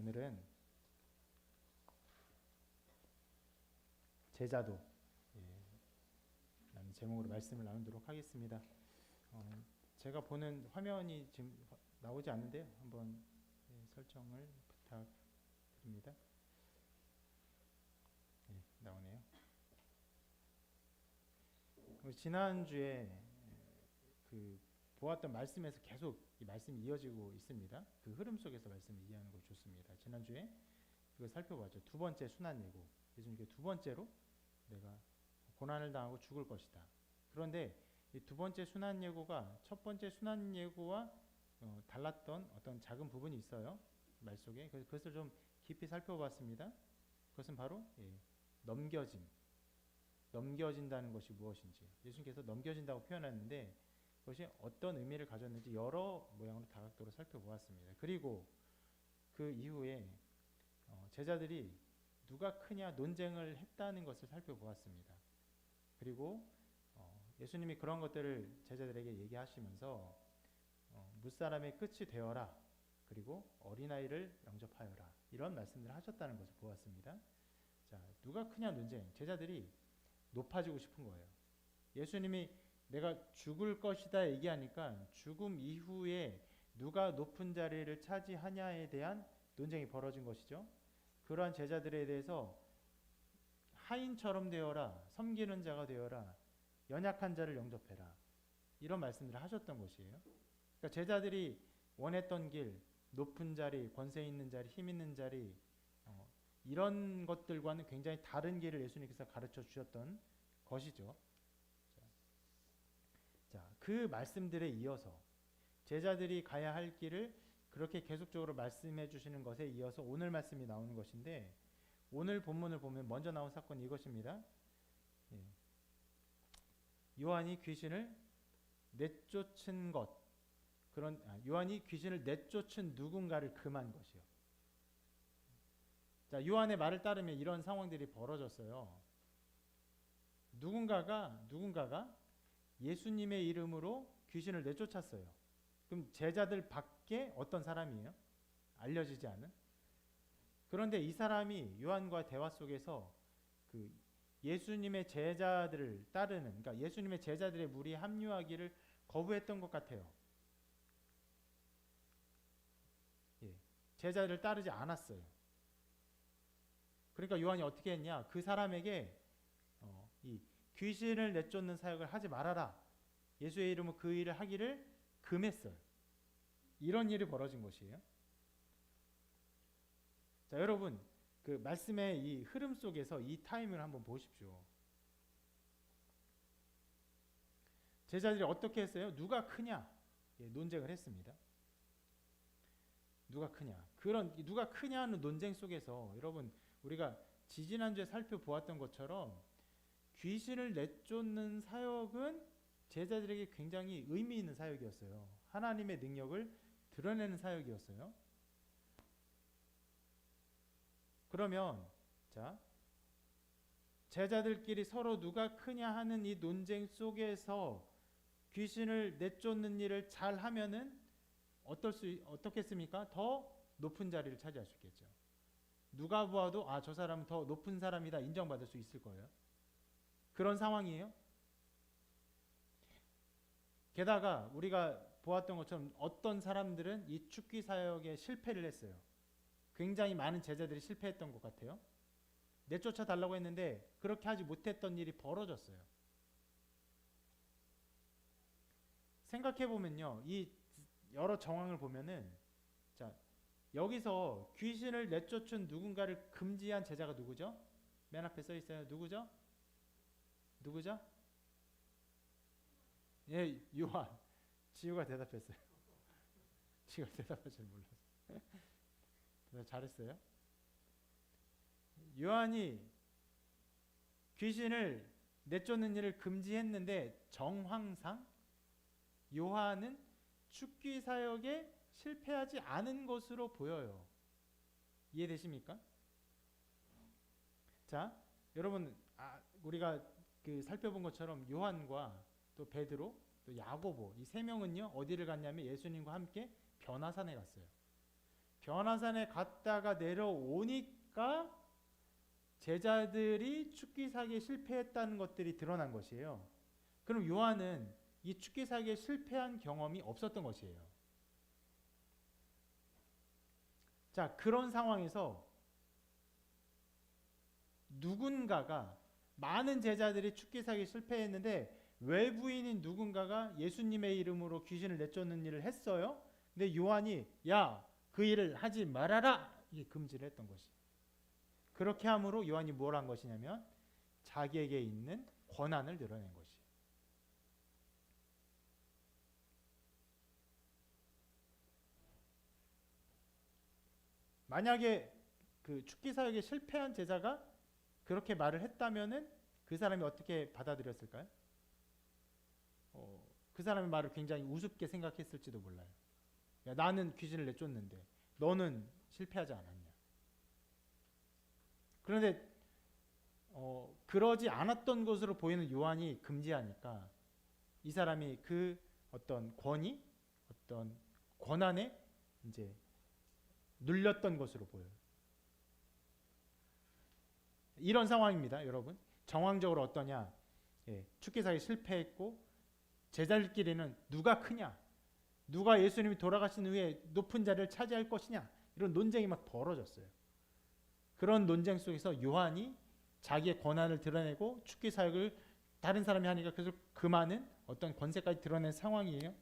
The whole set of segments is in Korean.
오늘은 제자도 라는 제목으로 말씀을 나누도록 하겠습니다. 제가 보는 화면이 지금 나오지 않는데요. 한번 설정을 부탁드립니다. 나오네요. 지난주에 보았던 말씀에서 계속 이 말씀이 이어지고 있습니다. 그 흐름 속에서 말씀을 이해하는 거 좋습니다. 지난주에 그걸 살펴봤죠. 두 번째 순환 예고. 예수님께 두 번째로 내가 고난을 당하고 죽을 것이다. 그런데 이 두 번째 순환 예고가 첫 번째 순환 예고와 달랐던 어떤 작은 부분이 있어요. 말 속에. 그래서 그것을 좀 깊이 살펴봤습니다. 그것은 바로 넘겨진다는 것이 무엇인지. 예수님께서 넘겨진다고 표현했는데 그것이 어떤 의미를 가졌는지 여러 모양으로 다각도로 살펴보았습니다. 그리고 그 이후에 제자들이 누가 크냐 논쟁을 했다는 것을 살펴보았습니다. 그리고 예수님이 그런 것들을 제자들에게 얘기하시면서 무사람의 끝이 되어라. 그리고 어린아이를 영접하여라. 이런 말씀들을 하셨다는 것을 보았습니다. 자, 누가 크냐 논쟁. 제자들이 높아지고 싶은 거예요. 예수님이 내가 죽을 것이다 얘기하니까 죽음 이후에 누가 높은 자리를 차지하냐에 대한 논쟁이 벌어진 것이죠. 그러한 제자들에 대해서 하인처럼 되어라, 섬기는 자가 되어라, 연약한 자를 영접해라, 이런 말씀들을 하셨던 것이에요. 그러니까 제자들이 원했던 길, 높은 자리, 권세 있는 자리, 힘 있는 자리, 이런 것들과는 굉장히 다른 길을 예수님께서 가르쳐 주셨던 것이죠. 자, 그 말씀들에 이어서 제자들이 가야 할 길을 그렇게 계속적으로 말씀해 주시는 것에 이어서 오늘 말씀이 나오는 것인데, 오늘 본문을 보면 먼저 나온 사건이 이것입니다. 요한이 귀신을 내쫓은 것, 요한이 귀신을 내쫓은 누군가를 금한 것이요. 자, 요한의 말을 따르면 이런 상황들이 벌어졌어요. 누군가가 예수님의 이름으로 귀신을 내쫓았어요. 그럼 제자들 밖에 어떤 사람이에요? 알려지지 않은. 그런데 이 사람이 요한과 대화 속에서 그 예수님의 제자들을 따르는, 그러니까 예수님의 제자들의 무리에 합류하기를 거부했던 것 같아요. 제자들을 따르지 않았어요. 그러니까 요한이 어떻게 했냐? 그 사람에게 이 귀신을 내쫓는 사역을 하지 말아라. 예수의 이름으로 그 일을 하기를 금했어요. 이런 일이 벌어진 것이에요. 자, 여러분, 그 말씀의 이 흐름 속에서 이 타임을 한번 보십시오. 제자들이 어떻게 했어요? 누가 크냐? 논쟁을 했습니다. 누가 크냐? 그런 누가 크냐 하는 논쟁 속에서 여러분, 우리가 지지난주에 살펴보았던 것처럼 귀신을 내쫓는 사역은 제자들에게 굉장히 의미 있는 사역이었어요. 하나님의 능력을 드러내는 사역이었어요. 그러면 자, 제자들끼리 서로 누가 크냐 하는 이 논쟁 속에서 귀신을 내쫓는 일을 잘 하면은 어떻겠습니까? 더 높은 자리를 차지할 수 있겠죠. 누가 보아도 저 사람은 더 높은 사람이다 인정받을 수 있을 거예요. 그런 상황이에요. 게다가 우리가 보았던 것처럼 어떤 사람들은 이 축기 사역에 실패를 했어요. 굉장히 많은 제자들이 실패했던 것 같아요. 내쫓아 달라고 했는데 그렇게 하지 못했던 일이 벌어졌어요. 생각해 보면요, 이 여러 정황을 보면은, 자, 여기서 귀신을 내쫓은 누군가를 금지한 제자가 누구죠? 맨 앞에 써 있어요. 누구죠? 예, 요한. 지우가 대답했어요. 지우가 대답할 줄 몰랐어요. 잘했어요. 요한이 귀신을 내쫓는 일을 금지했는데 정황상 요한은 축기 사역에 실패하지 않은 것으로 보여요. 이해되십니까? 자, 여러분, 우리가 살펴본 것처럼 요한과 또 베드로, 또 야고보, 이 세 명은요 어디를 갔냐면 예수님과 함께 변화산에 갔어요. 변화산에 갔다가 내려오니까 제자들이 축기사기에 실패했다는 것들이 드러난 것이에요. 그럼 요한은 이 축기사기에 실패한 경험이 없었던 것이에요. 자, 그런 상황에서 누군가가, 많은 제자들이 축기사기에 실패했는데 외부인인 누군가가 예수님의 이름으로 귀신을 내쫓는 일을 했어요. 근데 요한이 야, 그 일을 하지 말아라, 이게 금지를 했던 것이. 그렇게 함으로 요한이 뭘 한 것이냐면 자기에게 있는 권한을 드러낸 것이. 만약에 그 축기사역에 실패한 제자가 그렇게 말을 했다면은 그 사람이 어떻게 받아들였을까요? 그 사람의 말을 굉장히 우습게 생각했을지도 몰라요. 야, 나는 귀신을 내쫓는데 너는 실패하지 않았냐. 그런데 그러지 않았던 것으로 보이는 요한이 금지하니까 이 사람이 그 어떤 권위, 어떤 권한에 이제 눌렸던 것으로 보여요. 이런 상황입니다, 여러분. 정황적으로 어떠냐? 축기사에 실패했고 제자들끼리는 누가 크냐? 누가 예수님이 돌아가신 후에 높은 자리를 차지할 것이냐? 이런 논쟁이 막 벌어졌어요. 그런 논쟁 속에서 요한이 자기의 권한을 드러내고 축기사역을 다른 사람이 하니까 그래서 그 많은 어떤 권세까지 드러낸 상황이에요.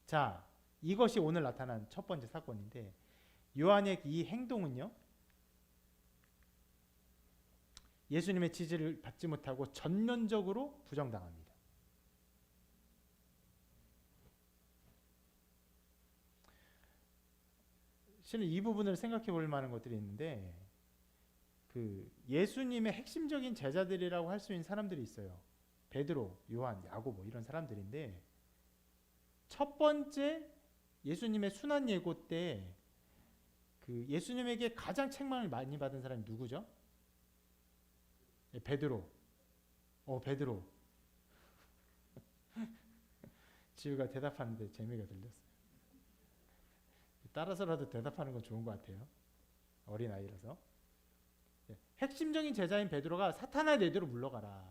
자, 이것이 오늘 나타난 첫 번째 사건인데, 요한의 이 행동은요, 예수님의 지지를 받지 못하고 전면적으로 부정당합니다. 실은 이 부분을 생각해 볼 만한 것들이 있는데, 그 예수님의 핵심적인 제자들이라고 할 수 있는 사람들이 있어요. 베드로, 요한, 야고보 이런 사람들인데, 첫 번째 예수님의 순환 예고 때 그 예수님에게 가장 책망을 많이 받은 사람이 누구죠? 베드로. 베드로. 지우가 대답하는데 재미가 들렸어요. 따라서라도 대답하는 건 좋은 것 같아요. 어린아이라서. 핵심적인 제자인 베드로가 사탄아 내 뒤로 물러가라,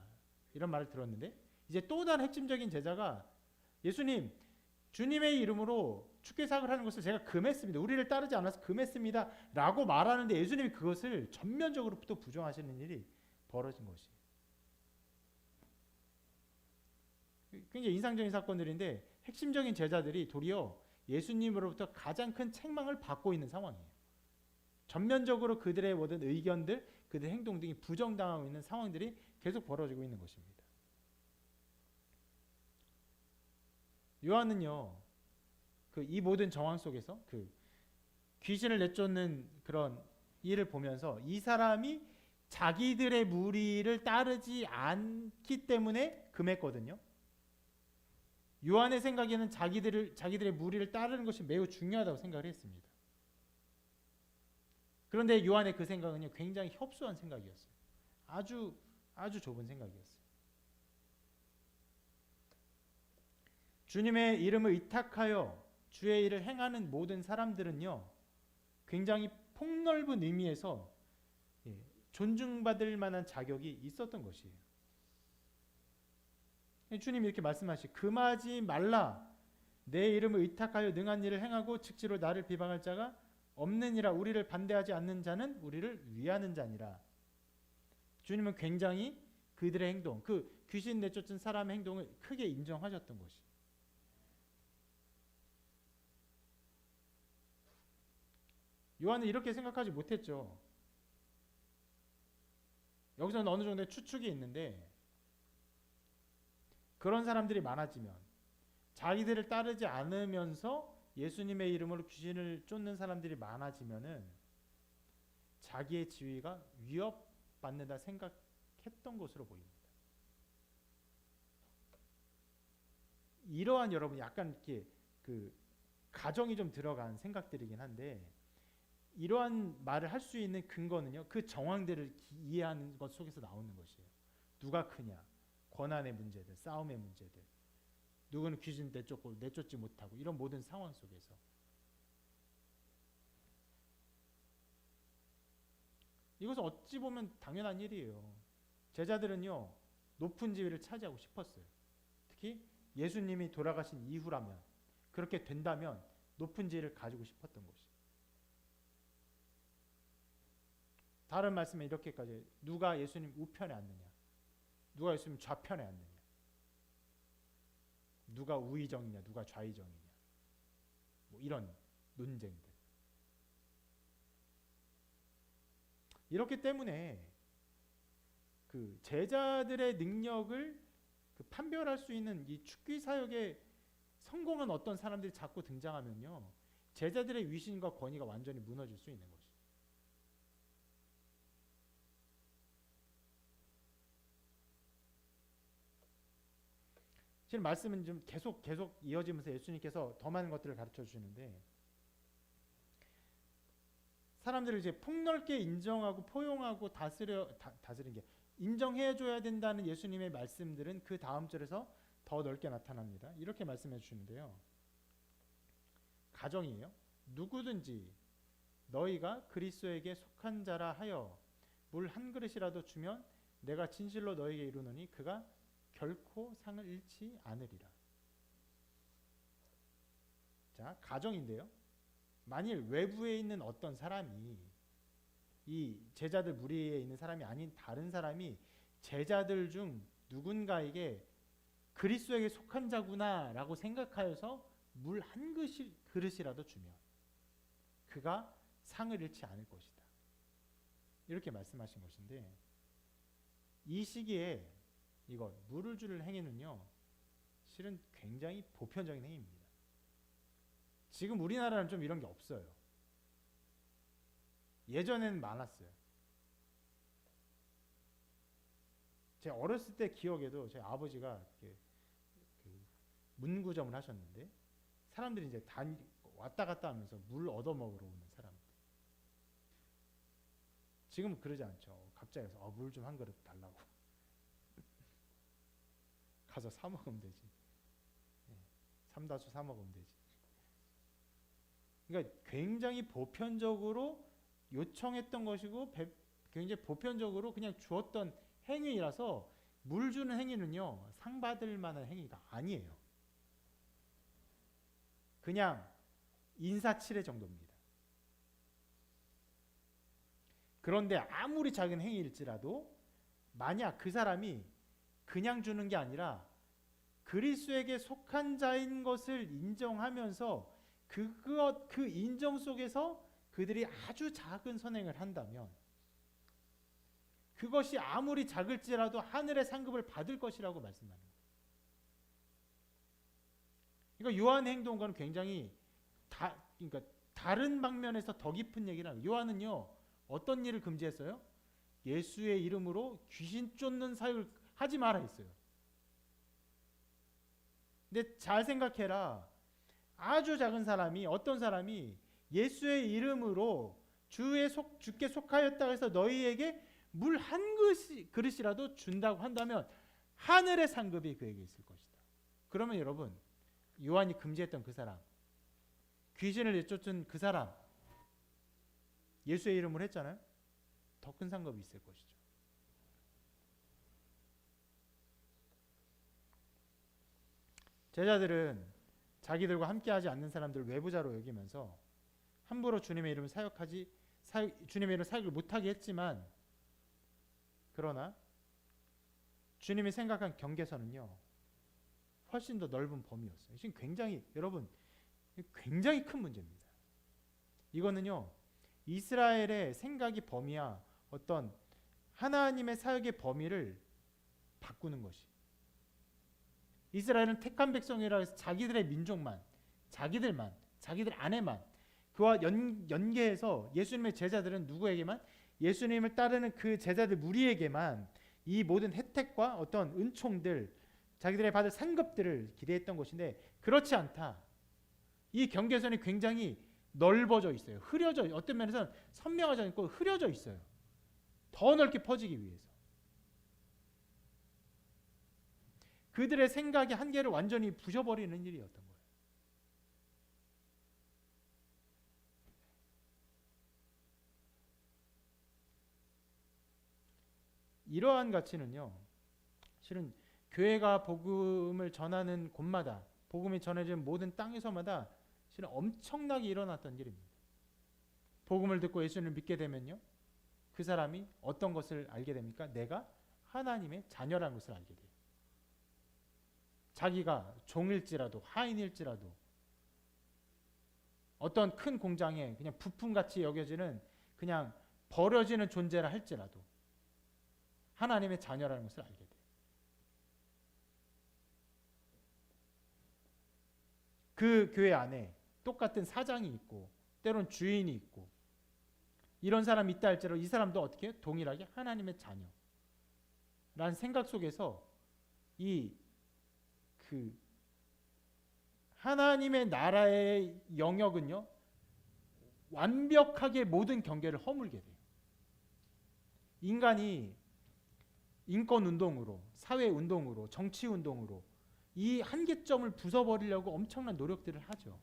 이런 말을 들었는데, 이제 또 다른 핵심적인 제자가 예수님, 주님의 이름으로 축기사역을 하는 것을 제가 금했습니다. 우리를 따르지 않아서 금했습니다. 라고 말하는데 예수님이 그것을 전면적으로 또 부정하시는 일이 벌어진 것이. 굉장히 인상적인 사건들인데, 핵심적인 제자들이 도리어 예수님으로부터 가장 큰 책망을 받고 있는 상황이에요. 전면적으로 그들의 모든 의견들, 그들의 행동 등이 부정당하고 있는 상황들이 계속 벌어지고 있는 것입니다. 요한은요, 이 모든 정황 속에서 그 귀신을 내쫓는 그런 일을 보면서 이 사람이 자기들의 무리를 따르지 않기 때문에 금했거든요. 요한의 생각에는 자기들의 무리를 따르는 것이 매우 중요하다고 생각을 했습니다. 그런데 요한의 그 생각은요, 굉장히 협소한 생각이었어요. 아주 좁은 생각이었어요. 주님의 이름을 의탁하여 주의 일을 행하는 모든 사람들은요, 굉장히 폭넓은 의미에서 존중받을 만한 자격이 있었던 것이에요. 주님이 이렇게 말씀하시, 금하지 말라. 내 이름을 의탁하여 능한 일을 행하고 즉시로 나를 비방할 자가 없느니라. 우리를 반대하지 않는 자는 우리를 위하는 자니라. 주님은 굉장히 그들의 행동, 그 귀신 내쫓은 사람의 행동을 크게 인정하셨던 것이. 요한은 이렇게 생각하지 못했죠. 여기서는 어느 정도의 추측이 있는데, 그런 사람들이 많아지면, 자기들을 따르지 않으면서 예수님의 이름으로 귀신을 쫓는 사람들이 많아지면은 자기의 지위가 위협받는다 생각했던 것으로 보입니다. 이러한, 여러분, 약간 이렇게 그 가정이 좀 들어간 생각들이긴 한데, 이러한 말을 할 수 있는 근거는요, 그 정황들을 이해하는 것 속에서 나오는 것이에요. 누가 크냐, 권한의 문제들, 싸움의 문제들, 누구는 귀신 내쫓고 내쫓지 못하고, 이런 모든 상황 속에서 이것은 어찌 보면 당연한 일이에요. 제자들은요, 높은 지위를 차지하고 싶었어요. 특히 예수님이 돌아가신 이후라면, 그렇게 된다면 높은 지위를 가지고 싶었던 것이. 다른 말씀에 이렇게까지, 누가 예수님 우편에 앉느냐, 누가 예수님 좌편에 앉느냐, 누가 우의정이냐, 누가 좌의정이냐, 뭐 이런 논쟁들. 이렇기 때문에 그 제자들의 능력을 그 판별할 수 있는 이 축기 사역에 성공한 어떤 사람들이 자꾸 등장하면요, 제자들의 위신과 권위가 완전히 무너질 수 있는 것이죠. 지금 말씀은 좀 계속 이어지면서 예수님께서 더 많은 것들을 가르쳐 주시는데, 사람들을 이제 폭넓게 인정하고 포용하고 다스린 게 인정해 줘야 된다는 예수님의 말씀들은 그 다음 절에서 더 넓게 나타납니다. 이렇게 말씀해 주시는데요. 가정이에요. 누구든지 너희가 그리스도에게 속한 자라 하여 물 한 그릇이라도 주면 내가 진실로 너희에게 이르노니 그가 결코 상을 잃지 않으리라. 자, 가정인데요. 만일 외부에 있는 어떤 사람이, 이 제자들 무리에 있는 사람이 아닌 다른 사람이 제자들 중 누군가에게 그리스도에게 속한 자구나 라고 생각하여서 물 한 그릇이라도 주면 그가 상을 잃지 않을 것이다. 이렇게 말씀하신 것인데, 이 시기에 이거 물을 줄 행위는요, 실은 굉장히 보편적인 행위입니다. 지금 우리나라는 좀 이런 게 없어요. 예전에는 많았어요. 제 어렸을 때 기억에도 제 아버지가 그 문구점을 하셨는데, 사람들이 이제 왔다 갔다 하면서 물 얻어 먹으러 오는 사람들. 지금은 그러지 않죠. 갑자기 가서 물 좀 한 그릇 달라고. 가서 사 먹으면 되지. 삼다수 사 먹으면 되지. 그러니까 굉장히 보편적으로 요청했던 것이고 굉장히 보편적으로 그냥 주었던 행위라서, 물 주는 행위는요, 상 받을 만한 행위가 아니에요. 그냥 인사치레 정도입니다. 그런데 아무리 작은 행위일지라도 만약 그 사람이 그냥 주는 게 아니라 그리스도에게 속한 자인 것을 인정하면서 그 인정 속에서 그들이 아주 작은 선행을 한다면, 그것이 아무리 작을지라도 하늘의 상급을 받을 것이라고 말씀하는 거예요. 그러니까 요한의 행동과는 굉장히 그러니까 다른 방면에서 더 깊은 얘기를 합니다. 요한은요, 어떤 일을 금지했어요? 예수의 이름으로 귀신 쫓는 사역을 하지 마라 했어요. 근데 잘 생각해라. 아주 작은 사람이, 어떤 사람이 예수의 이름으로 주께 속하였다 해서 너희에게 물 한 그릇이라도 준다고 한다면 하늘의 상급이 그에게 있을 것이다. 그러면 여러분, 요한이 금지했던 그 사람, 귀신을 내쫓은 그 사람, 예수의 이름으로 했잖아요. 더 큰 상급이 있을 것이죠. 제자들은 자기들과 함께하지 않는 사람들을 외부자로 여기면서 함부로 주님의 이름을 주님의 이름 사역을 못하게 했지만, 그러나 주님이 생각한 경계선은요, 훨씬 더 넓은 범위였어요. 지금 여러분, 굉장히 큰 문제입니다. 이거는요, 이스라엘의 생각이 범위야 어떤 하나님의 사역의 범위를 바꾸는 것이. 이스라엘은 택한 백성이라 해서 자기들의 민족만, 자기들 안에만 그와 연계해서, 예수님의 제자들은 누구에게만? 예수님을 따르는 그 제자들 무리에게만 이 모든 혜택과 어떤 은총들, 자기들의 받을 상급들을 기대했던 것인데, 그렇지 않다. 이 경계선이 굉장히 넓어져 있어요. 어떤 면에서는 선명하지 않고 흐려져 있어요. 더 넓게 퍼지기 위해서. 그들의 생각의 한계를 완전히 부셔버리는 일이었던 거예요. 이러한 가치는요, 실은 교회가 복음을 전하는 곳마다, 복음이 전해지는 모든 땅에서마다 실은 엄청나게 일어났던 일입니다. 복음을 듣고 예수님을 믿게 되면요, 그 사람이 어떤 것을 알게 됩니까? 내가 하나님의 자녀라는 것을 알게 돼요. 자기가 종일지라도 하인일지라도 어떤 큰 공장에 그냥 부품같이 여겨지는 그냥 버려지는 존재라 할지라도 하나님의 자녀라는 것을 알게 돼요. 그 교회 안에 똑같은 사장이 있고 때론 주인이 있고 이런 사람이 있다 할지라도 이 사람도 어떻게 해요? 동일하게 하나님의 자녀라는 생각 속에서 그 하나님의 나라의 영역은요, 완벽하게 모든 경계를 허물게 돼요. 인간이 인권운동으로, 사회운동으로, 정치운동으로 이 한계점을 부숴버리려고 엄청난 노력들을 하죠.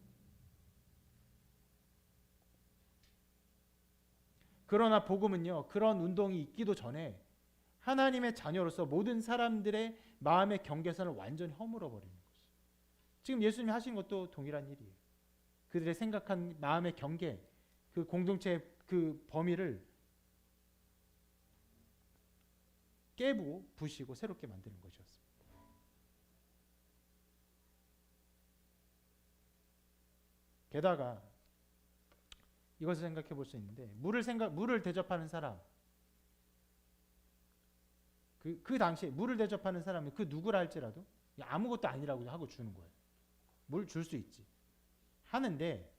그러나 복음은요, 그런 운동이 있기도 전에 하나님의 자녀로서 모든 사람들의 마음의 경계선을 완전히 허물어버리는 것이. 지금 예수님이 하신 것도 동일한 일이에요. 그들의 생각한 마음의 경계, 그 공동체의 그 범위를 깨고 부시고 새롭게 만드는 것이었습니다. 게다가 이것을 생각해 볼 수 있는데 물을 대접하는 사람, 그 당시에 물을 대접하는 사람이 그 누구라 할지라도 아무것도 아니라고 하고 주는 거예요. 물 줄 수 있지. 하는데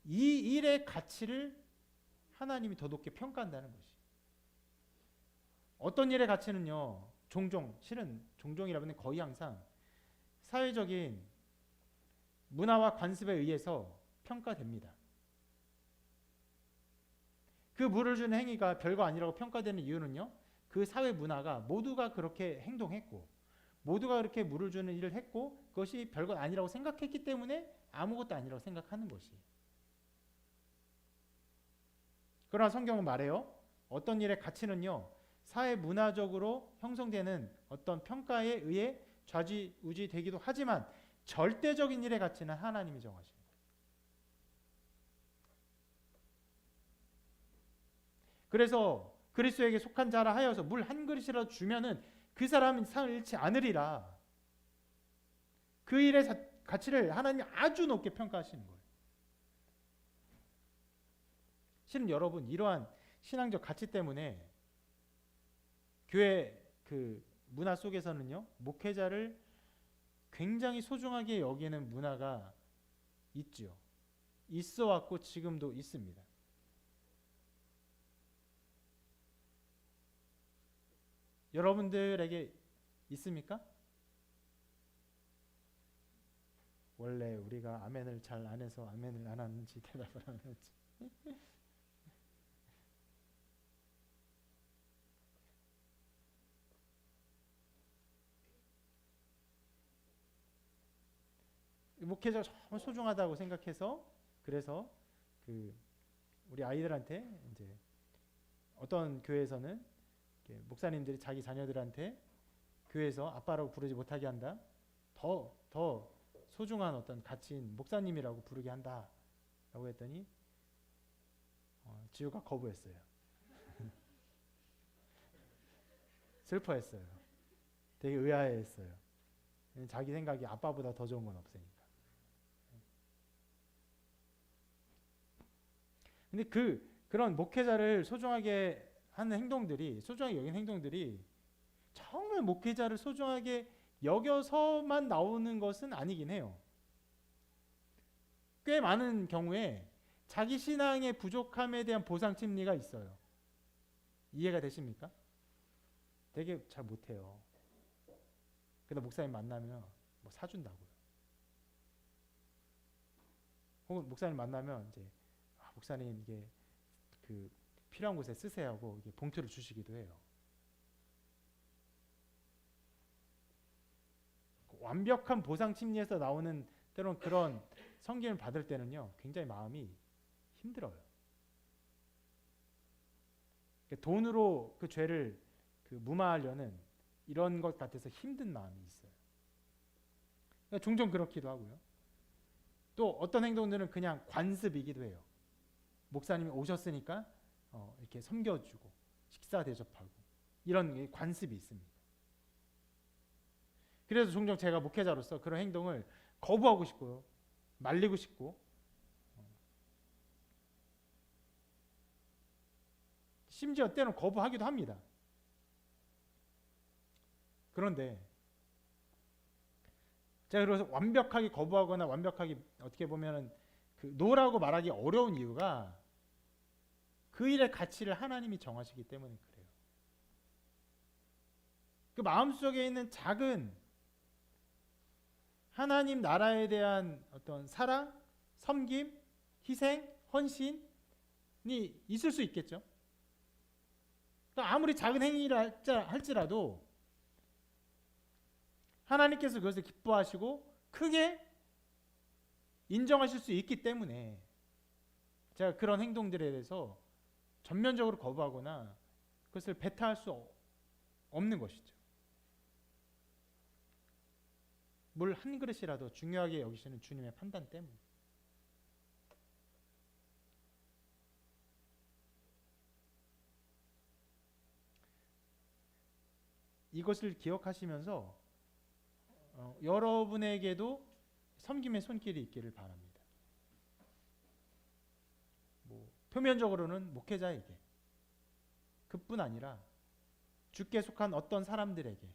이 일의 가치를 하나님이 더 높게 평가한다는 것이. 어떤 일의 가치는요, 실은 종종이라면 거의 항상 사회적인 문화와 관습에 의해서 평가됩니다. 그 물을 주는 행위가 별거 아니라고 평가되는 이유는요, 그 사회 문화가 모두가 그렇게 행동했고 모두가 그렇게 물을 주는 일을 했고 그것이 별것 아니라고 생각했기 때문에 아무것도 아니라고 생각하는 것이. 그러나 성경은 말해요. 어떤 일의 가치는요, 사회 문화적으로 형성되는 어떤 평가에 의해 좌지우지 되기도 하지만 절대적인 일의 가치는 하나님이 정하십니다. 그래서 그리스도에게 속한 자라 하여서 물 한 그릇이라도 주면은 그 사람은 상을 잃지 않으리라. 그 일의 가치를 하나님이 아주 높게 평가하시는 거예요. 실은 여러분, 이러한 신앙적 가치 때문에 교회 그 문화 속에서는요, 목회자를 굉장히 소중하게 여기는 문화가 있죠. 있어 왔고 지금도 있습니다. 여러분들에게 있습니까? 원래 우리가 아멘을 잘 안 해서 아멘을 안 하는지 대답을 안 하는지. 목회자가 정말 소중하다고 생각해서 그래서 우리 아이들한테 이제 어떤 교회에서는 목사님들이 자기 자녀들한테 교회에서 아빠라고 부르지 못하게 한다. 더 소중한 어떤 가치인 목사님이라고 부르게 한다. 라고 했더니 지우가 거부했어요. 슬퍼했어요. 되게 의아해했어요. 자기 생각이 아빠보다 더 좋은 건 없으니까. 근데 그런 목회자를 소중하게 하는 행동들이, 소중하게 여긴 행동들이 정말 목회자를 소중하게 여겨서만 나오는 것은 아니긴 해요. 꽤 많은 경우에 자기 신앙의 부족함에 대한 보상 심리가 있어요. 이해가 되십니까? 되게 잘 못해요. 그래서 목사님 만나면 뭐 사준다고요. 혹은 목사님 만나면 이제 목사님 이게 필요한 곳에 쓰세요 하고 이게 봉투를 주시기도 해요. 완벽한 보상 심리에서 나오는 때론 그런 성김을 받을 때는요, 굉장히 마음이 힘들어요. 돈으로 그 죄를 그 무마하려는 이런 것 같아서 힘든 마음이 있어요. 그러니까 종종 그렇기도 하고요. 또 어떤 행동들은 그냥 관습이기도 해요. 목사님이 오셨으니까 이렇게 섬겨주고 식사 대접하고 이런 관습이 있습니다. 그래서 종종 제가 목회자로서 그런 행동을 거부하고 싶고요. 말리고 싶고 심지어 때는 거부하기도 합니다. 그런데 제가 그래서 완벽하게 거부하거나 완벽하게 어떻게 보면은 그 노라고 말하기 어려운 이유가 그 일의 가치를 하나님이 정하시기 때문에 그래요. 그 마음속에 있는 작은 하나님 나라에 대한 어떤 사랑, 섬김, 희생, 헌신이 있을 수 있겠죠. 그러니까 아무리 작은 행위를 할지라도 하나님께서 그것을 기뻐하시고 크게 인정하실 수 있기 때문에 제가 그런 행동들에 대해서 전면적으로 거부하거나 그것을 배타할 수 없는 것이죠. 물 한 그릇이라도 중요하게 여기시는 주님의 판단 때문에. 이것을 기억하시면서 여러분에게도 섬김의 손길이 있기를 바랍니다. 표면적으로는 목회자에게 그뿐 아니라 주께 속한 어떤 사람들에게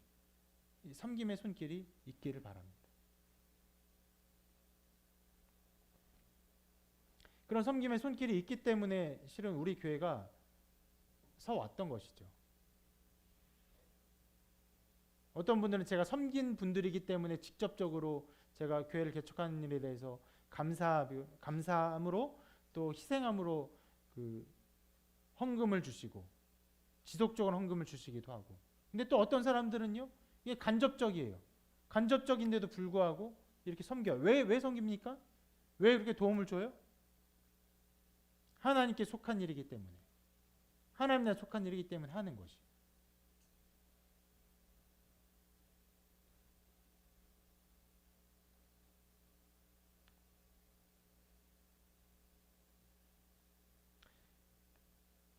섬김의 손길이 있기를 바랍니다. 그런 섬김의 손길이 있기 때문에 실은 우리 교회가 서왔던 것이죠. 어떤 분들은 제가 섬긴 분들이기 때문에 직접적으로 제가 교회를 개척하는 일에 대해서 감사함으로 또 희생함으로 그 헌금을 주시고 지속적으로 헌금을 주시기도 하고. 근데 또 어떤 사람들은요, 이게 간접적이에요. 간접적인데도 불구하고 이렇게 섬겨요. 왜 섬깁니까? 왜 그렇게 도움을 줘요? 하나님께 속한 일이기 때문에, 하나님께 속한 일이기 때문에 하는 것이.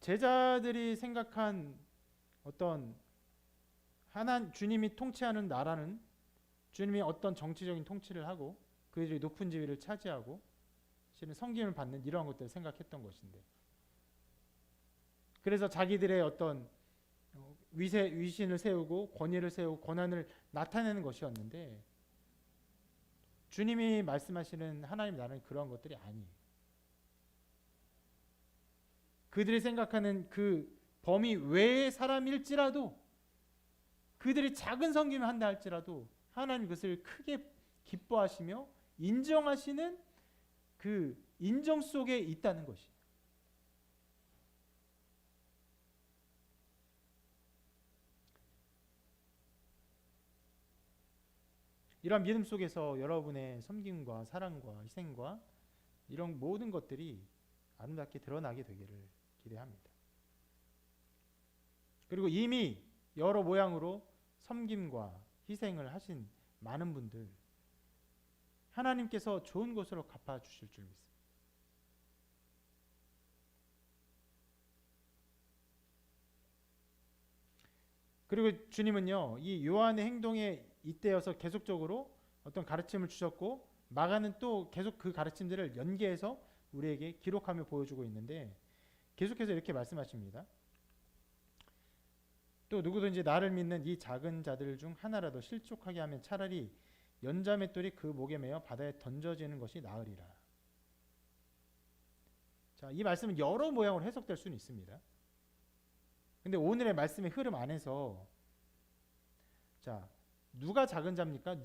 제자들이 생각한 어떤 주님이 통치하는 나라는 주님이 어떤 정치적인 통치를 하고 그들이 높은 지위를 차지하고 실은 섬김을 받는 이러한 것들을 생각했던 것인데, 그래서 자기들의 어떤 위신을 세우고 권위를 세우고 권한을 나타내는 것이었는데, 주님이 말씀하시는 하나님 나라는 그러한 것들이 아니에요. 그들이 생각하는 그 범위 외의 사람일지라도, 그들이 작은 섬김을 한다 할지라도 하나님 그것을 크게 기뻐하시며 인정하시는 그 인정 속에 있다는 것이. 이러한 믿음 속에서 여러분의 섬김과 사랑과 희생과 이런 모든 것들이 아름답게 드러나게 되기를 기대합니다. 그리고 이미 여러 모양으로 섬김과 희생을 하신 많은 분들, 하나님께서 좋은 것으로 갚아주실 줄 믿습니다. 그리고 주님은요, 이 요한의 행동에 잇대어서 계속적으로 어떤 가르침을 주셨고, 마가는 또 계속 그 가르침들을 연계해서 우리에게 기록하며 보여주고 있는데, 계속해서 이렇게 말씀하십니다. 또 누구든지 나를 믿는 이 작은 자들 중 하나라도 실족하게 하면 차라리 연자맷돌이 그 목에 매어 바다에 던져지는 것이 나으리라. 자, 이 말씀은 여러 모양으로 해석될 수는 있습니다. 근데 오늘의 말씀의 흐름 안에서, 자, 누가 작은 자입니까?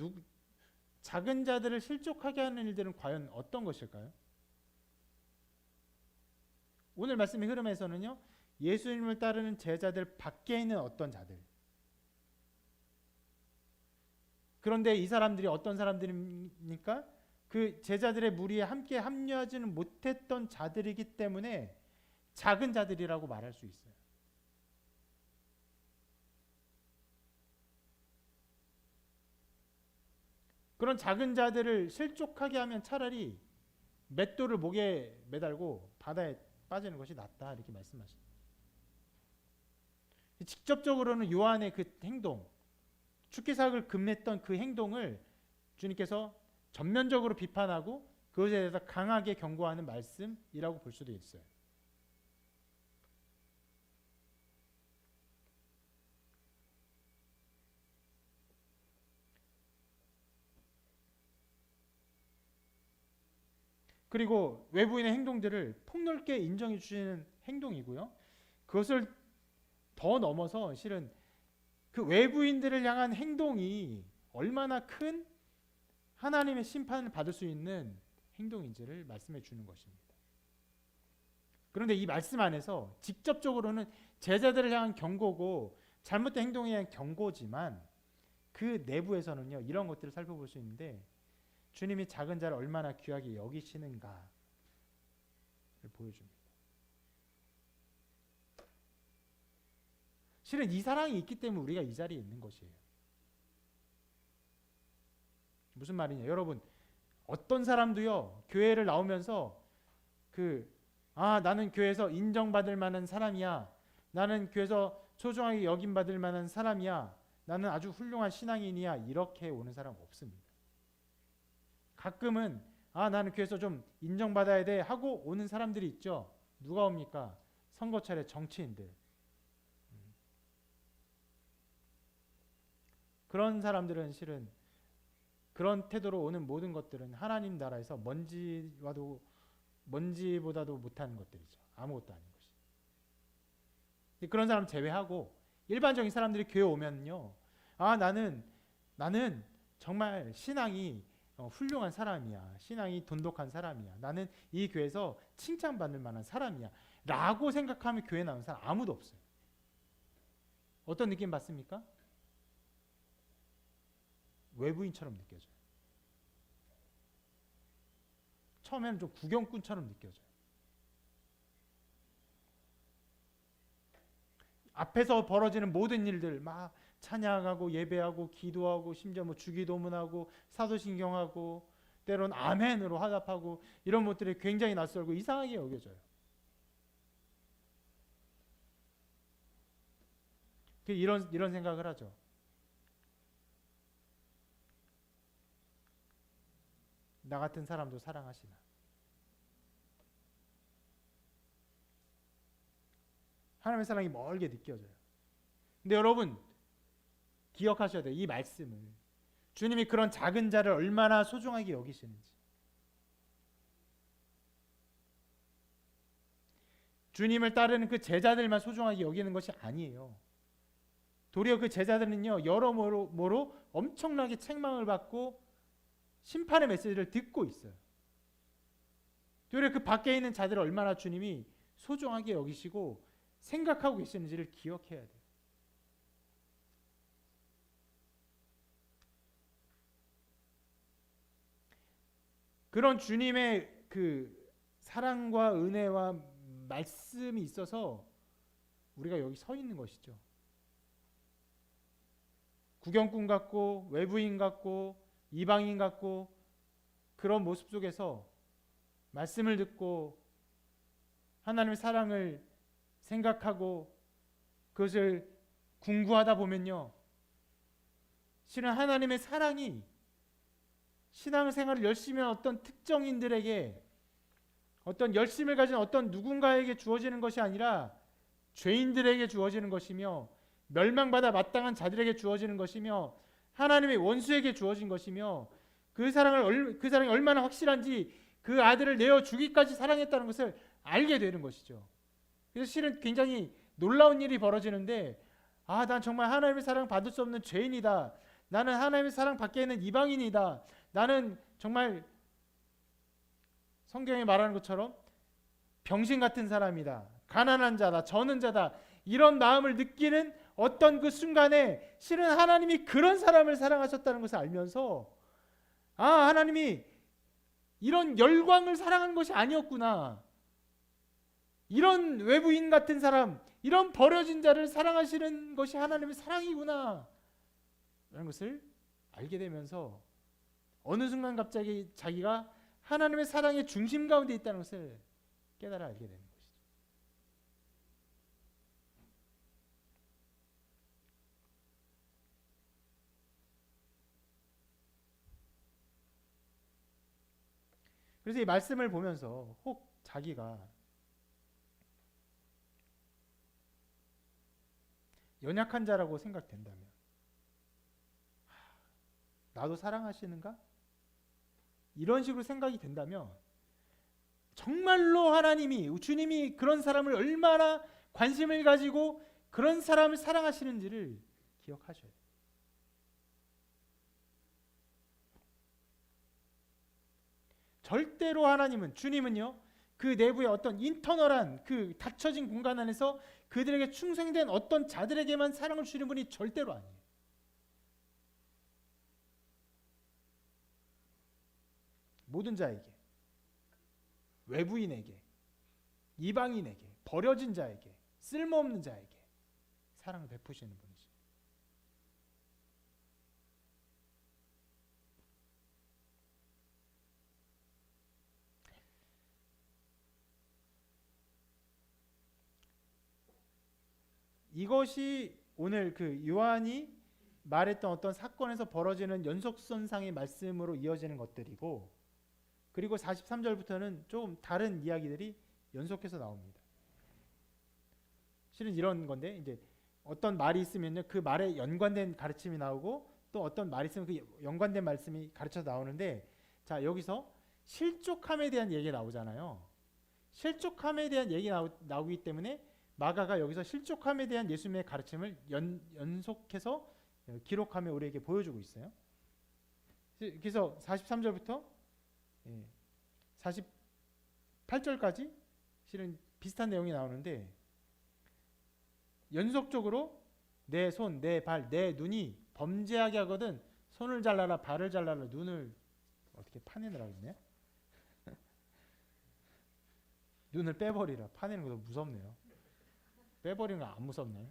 작은 자들을 실족하게 하는 일들은 과연 어떤 것일까요? 오늘 말씀의 흐름에서는요, 예수님을 따르는 제자들 밖에 있는 어떤 자들. 그런데 이 사람들이 어떤 사람들입니까? 그 제자들의 무리에 함께 합류하지는 못했던 자들이기 때문에 작은 자들이라고 말할 수 있어요. 그런 작은 자들을 실족하게 하면 차라리 맷돌을 목에 매달고 바다에 빠지는 것이 낫다 이렇게 말씀하십니다. 직접적으로는 요한의 그 행동, 축기삭을 금했던 그 행동을 주님께서 전면적으로 비판하고 그것에 대해서 강하게 경고하는 말씀이라고 볼 수도 있어요. 그리고 외부인의 행동들을 폭넓게 인정해 주시는 행동이고요. 그것을 더 넘어서 실은 그 외부인들을 향한 행동이 얼마나 큰 하나님의 심판을 받을 수 있는 행동인지를 말씀해 주는 것입니다. 그런데 이 말씀 안에서 직접적으로는 제자들을 향한 경고고 잘못된 행동에 대한 경고지만 그 내부에서는요, 이런 것들을 살펴볼 수 있는데 주님이 작은 자를 얼마나 귀하게 여기시는가를 보여줍니다. 실은 이 사랑이 있기 때문에 우리가 이 자리에 있는 것이에요. 무슨 말이냐? 여러분, 어떤 사람도요, 교회를 나오면서 나는 교회에서 인정받을 만한 사람이야. 나는 교회에서 소중하게 여김받을 만한 사람이야. 나는 아주 훌륭한 신앙인이야. 이렇게 오는 사람 없습니다. 가끔은 나는 교회에서 좀 인정받아야 돼 하고 오는 사람들이 있죠. 누가 옵니까? 선거철에 정치인들. 그런 사람들은 실은 그런 태도로 오는 모든 것들은 하나님 나라에서 먼지보다도 못한 것들이죠. 아무것도 아닌 것이. 그런 사람 제외하고 일반적인 사람들이 교회 오면요, 나는 정말 신앙이 훌륭한 사람이야. 신앙이 돈독한 사람이야. 나는 이 교회에서 칭찬받을 만한 사람이야. 라고 생각하면 교회 나오는 사람 아무도 없어요. 어떤 느낌 받습니까? 외부인처럼 느껴져요. 처음에는 좀 구경꾼처럼 느껴져요. 앞에서 벌어지는 모든 일들 막 찬양하고 예배하고 기도하고 심지어 주기도문하고 사도신경하고 때론 아멘으로 화답하고 이런 것들이 굉장히 낯설고 이상하게 여겨져요. 이런 생각을 하죠. 나 같은 사람도 사랑하시나. 하나님의 사랑이 멀게 느껴져요. 근데 여러분 기억하셔야 돼요. 이 말씀을. 주님이 그런 작은 자를 얼마나 소중하게 여기시는지. 주님을 따르는 그 제자들만 소중하게 여기는 것이 아니에요. 도리어 그 제자들은요, 여러모로 엄청나게 책망을 받고 심판의 메시지를 듣고 있어요. 도리어 그 밖에 있는 자들을 얼마나 주님이 소중하게 여기시고 생각하고 계시는지를 기억해야 돼요. 그런 주님의 그 사랑과 은혜와 말씀이 있어서 우리가 여기 서 있는 것이죠. 구경꾼 같고 외부인 같고 이방인 같고 그런 모습 속에서 말씀을 듣고 하나님의 사랑을 생각하고 그것을 궁구하다 보면요, 실은 하나님의 사랑이 신앙생활을 열심히 하는 어떤 특정인들에게, 어떤 열심을 가진 어떤 누군가에게 주어지는 것이 아니라 죄인들에게 주어지는 것이며 멸망받아 마땅한 자들에게 주어지는 것이며 하나님의 원수에게 주어진 것이며 그 사랑이 얼마나 확실한지 그 아들을 내어 주기까지 사랑했다는 것을 알게 되는 것이죠. 그래서 실은 굉장히 놀라운 일이 벌어지는데, 난 정말 하나님의 사랑 받을 수 없는 죄인이다. 나는 하나님의 사랑 밖에 있는 이방인이다. 나는 정말 성경에 말하는 것처럼 병신 같은 사람이다. 가난한 자다. 저는 자다. 이런 마음을 느끼는 어떤 그 순간에 실은 하나님이 그런 사람을 사랑하셨다는 것을 알면서 하나님이 이런 열광을 사랑한 것이 아니었구나. 이런 외부인 같은 사람, 이런 버려진 자를 사랑하시는 것이 하나님의 사랑이구나. 라는 것을 알게 되면서 어느 순간 갑자기 자기가 하나님의 사랑의 중심 가운데 있다는 것을 깨달아 알게 되는 것이죠. 그래서 이 말씀을 보면서 혹 자기가 연약한 자라고 생각된다면, 나도 사랑하시는가? 이런 식으로 생각이 된다면 정말로 하나님이, 주님이 그런 사람을 얼마나 관심을 가지고 그런 사람을 사랑하시는지를 기억하셔야 돼요. 절대로 하나님은, 주님은요, 그 내부의 어떤 인터널한 그 닫혀진 공간 안에서 그들에게 충성된 어떤 자들에게만 사랑을 주시는 분이 절대로 아니에요. 모든 자에게, 외부인에게, 이방인에게, 버려진 자에게, 쓸모없는 자에게 사랑을 베푸시는 분이죠. 이것이 오늘 그 요한이 말했던 어떤 사건에서 벌어지는 연속선상의 말씀으로 이어지는 것들이고, 그리고 43절부터는 조금 다른 이야기들이 연속해서 나옵니다. 실은 이런 건데, 이제 어떤 말이 있으면요, 그 말에 연관된 가르침이 나오고, 또 어떤 말이 있으면 그 연관된 말씀이 가르쳐서 나오는데, 자, 여기서 실족함에 대한 얘기가 나오잖아요. 실족함에 대한 얘기가 나오기 때문에 마가가 여기서 실족함에 대한 예수님의 가르침을 연속해서 기록하며 우리에게 보여주고 있어요. 그래서 43절부터 48절까지 실은 비슷한 내용이 나오는데, 연속적으로 내 손, 내 발, 내 눈이 범죄하게 하거든 손을 잘라라, 발을 잘라라, 눈을 어떻게 파내느라고 했네. 눈을 빼버리라. 파내는 것도 무섭네요. 빼버리는 거 안 무섭나요?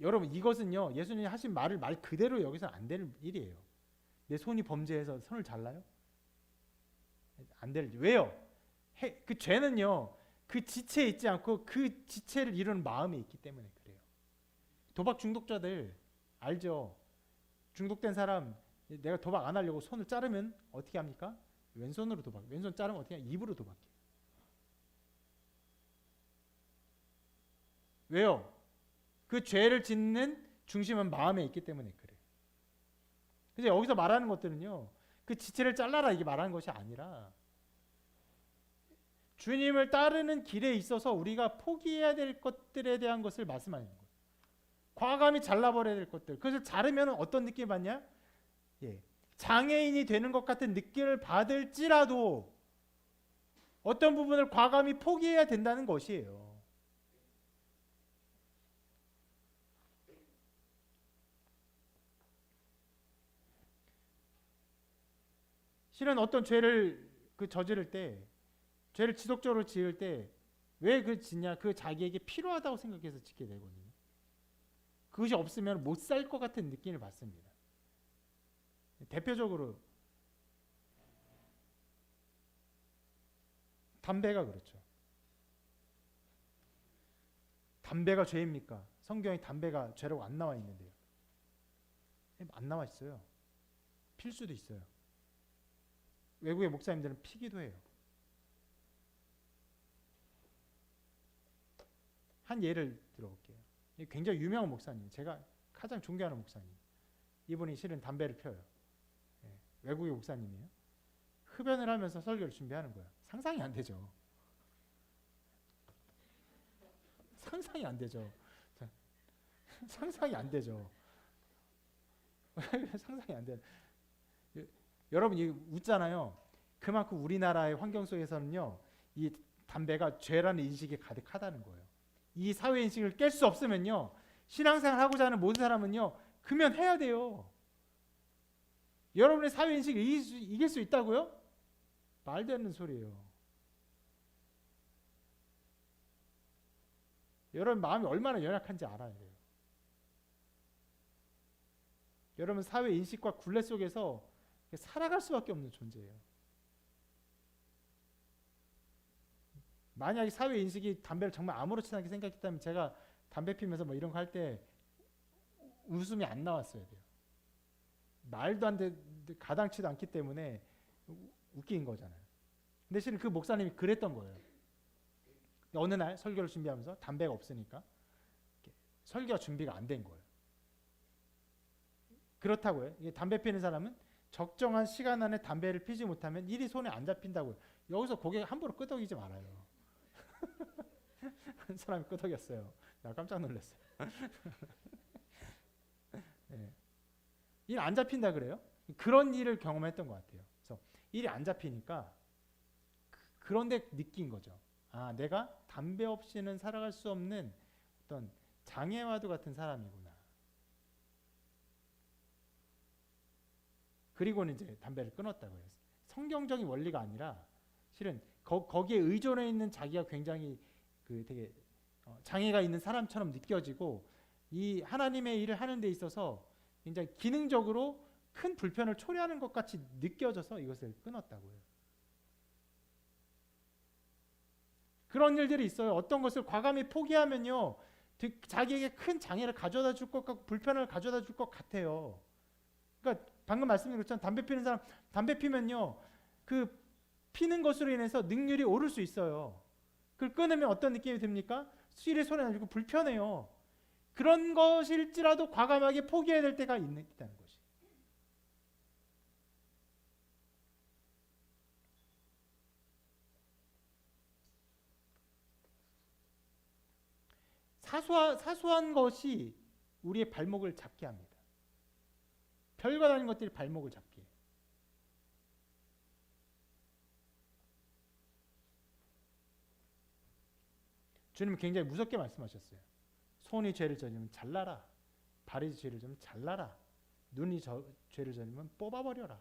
여러분, 이것은요, 예수님이 하신 말을 말 그대로 여기서 안 되는 일이에요. 내 손이 범죄해서 손을 잘라요? 안 될 일. 왜요? 그 죄는요, 그 지체에 있지 않고 그 지체를 이루는 마음에 있기 때문에 그래요. 도박 중독자들 알죠? 중독된 사람, 내가 도박 안 하려고 손을 자르면 어떻게 합니까? 왼손으로 도박. 왼손 자르면 어떻게 해요? 입으로 도박해요. 왜요? 그 죄를 짓는 중심은 마음에 있기 때문에 그래요. 그래서 여기서 말하는 것들은요, 그 지체를 잘라라 이게 말하는 것이 아니라, 주님을 따르는 길에 있어서 우리가 포기해야 될 것들에 대한 것을 말씀하는 거예요. 과감히 잘라버려야 될 것들. 그래서 자르면 어떤 느낌 받냐? 장애인이 되는 것 같은 느낌을 받을지라도 어떤 부분을 과감히 포기해야 된다는 것이에요. 실은 어떤 죄를 저지를 때, 죄를 지속적으로 지을 때 왜 그 짓냐? 그 자기에게 필요하다고 생각해서 짓게 되거든요. 그것이 없으면 못 살 것 같은 느낌을 받습니다. 대표적으로 담배가 그렇죠. 담배가 죄입니까? 성경에 담배가 죄라고 안 나와 있는데요. 안 나와 있어요. 필 수도 있어요. 외국의 목사님들은 피기도 해요. 한 예를 들어볼게요. 굉장히 유명한 목사님, 제가 가장 존경하는 목사님. 이분이 실은 담배를 펴요. 외국의 목사님이에요. 흡연을 하면서 설교를 준비하는 거야. 상상이 안 되죠. 상상이 안 되죠. 상상이 안 되죠. 상상이 안 돼. 여러분, 이 웃잖아요. 그만큼 우리나라의 환경 속에서는요, 이 담배가 죄라는 인식이 가득하다는 거예요. 이 사회 인식을 깰 수 없으면요, 신앙생활 하고자 하는 모든 사람은요, 금연해야 돼요. 여러분의 사회 인식을 이길 수 있다고요? 말도 안 되는 소리예요. 여러분 마음이 얼마나 연약한지 알아야 돼요. 여러분 사회 인식과 굴레 속에서 살아갈 수밖에 없는 존재예요. 만약에 사회 인식이 담배를 정말 아무렇지 않게 생각했다면 제가 담배 피면서 뭐 이런 거 할 때 웃음이 안 나왔어야 돼요. 말도 안 돼, 가당치도 않기 때문에 웃긴 거잖아요. 근데 실은 그 목사님이 그랬던 거예요. 어느 날 설교를 준비하면서 담배가 없으니까 설교가 준비가 안 된 거예요. 그렇다고요. 담배 피는 사람은 적정한 시간 안에 담배를 피지 못하면 일이 손에 안 잡힌다고요. 여기서 고개 함부로 끄덕이지 말아요. 한 사람이 끄덕였어요. 나 깜짝 놀랐어요. 네. 일 안 잡힌다 그래요? 그런 일을 경험했던 것 같아요. 그래서 일이 안 잡히니까 그런데 느낀 거죠. 아, 내가 담배 없이는 살아갈 수 없는 어떤 장애와도 같은 사람이구나. 그리고는 이제 담배를 끊었다고 해요. 성경적인 원리가 아니라 실은 거기에 의존해 있는 자기가 굉장히 되게 장애가 있는 사람처럼 느껴지고 이 하나님의 일을 하는 데 있어서 굉장히 기능적으로 큰 불편을 초래하는 것 같이 느껴져서 이것을 끊었다고 해요. 그런 일들이 있어요. 어떤 것을 과감히 포기하면요, 자기에게 큰 장애를 가져다 줄 것 같고 불편을 가져다 줄 것 같아요. 그러니까 방금 말씀드린 것처럼 담배 피는 사람, 담배 피면요, 그 피는 것으로 인해서 능률이 오를 수 있어요. 그걸 끊으면 어떤 느낌이 듭니까? 수일이 손에 나고 불편해요. 그런 것일지라도 과감하게 포기해야 될 때가 있다는 것이. 사소한 것이 우리의 발목을 잡게 합니다. 별과 다른 것들이 발목을 잡게 해요. 주님은 굉장히 무섭게 말씀하셨어요. 손이 죄를 저지르면 잘라라. 발이 죄를 저지르면 잘라라. 눈이 죄를 저지르면 뽑아버려라.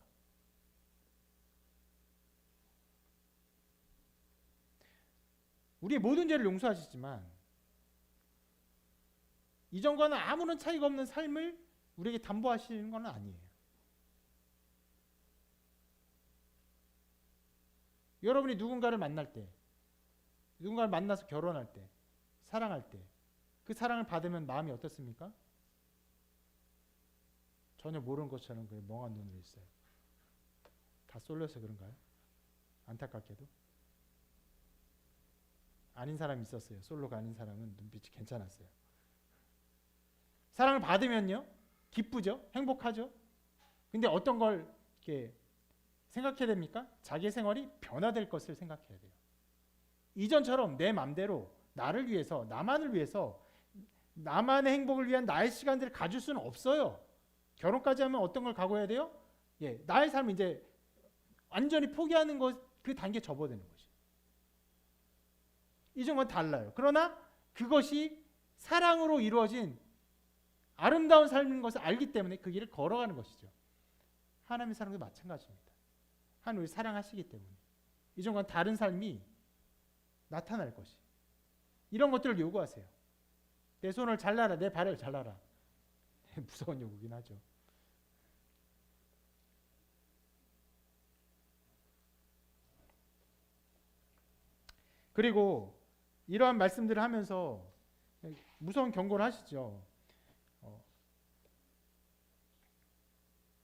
우리의 모든 죄를 용서하시지만 이전과는 아무런 차이가 없는 삶을 우리에게 담보하시는 건 아니에요. 여러분이 누군가를 만날 때, 누군가를 만나서 결혼할 때, 사랑할 때, 그 사랑을 받으면 마음이 어떻습니까? 전혀 모르는 것처럼 그 멍한 눈으로 있어요. 다 쏠려서 그런가요? 안타깝게도. 아닌 사람이 있었어요. 솔로가 아닌 사람은 눈빛이 괜찮았어요. 사랑을 받으면요, 기쁘죠? 행복하죠? 근데 어떤 걸 이렇게 생각해야 됩니까? 자기의 생활이 변화될 것을 생각해야 돼요. 이전처럼 내 맘대로 나를 위해서, 나만을 위해서, 나만의 행복을 위한 나의 시간들을 가질 수는 없어요. 결혼까지 하면 어떤 걸 각오해야 돼요? 나의 삶을 이제 완전히 포기하는 것, 그 단계에 접어드는 것이. 이전과는 달라요. 그러나 그것이 사랑으로 이루어진 아름다운 삶인 것을 알기 때문에 그 길을 걸어가는 것이죠. 하나님의 사랑도 마찬가지입니다. 하나님을 사랑하시기 때문에 이전과는 다른 삶이 나타날 것이. 이런 것들을 요구하세요. 내 손을 잘라라, 내 발을 잘라라. 무서운 요구긴 하죠. 그리고 이러한 말씀들을 하면서 무서운 경고를 하시죠.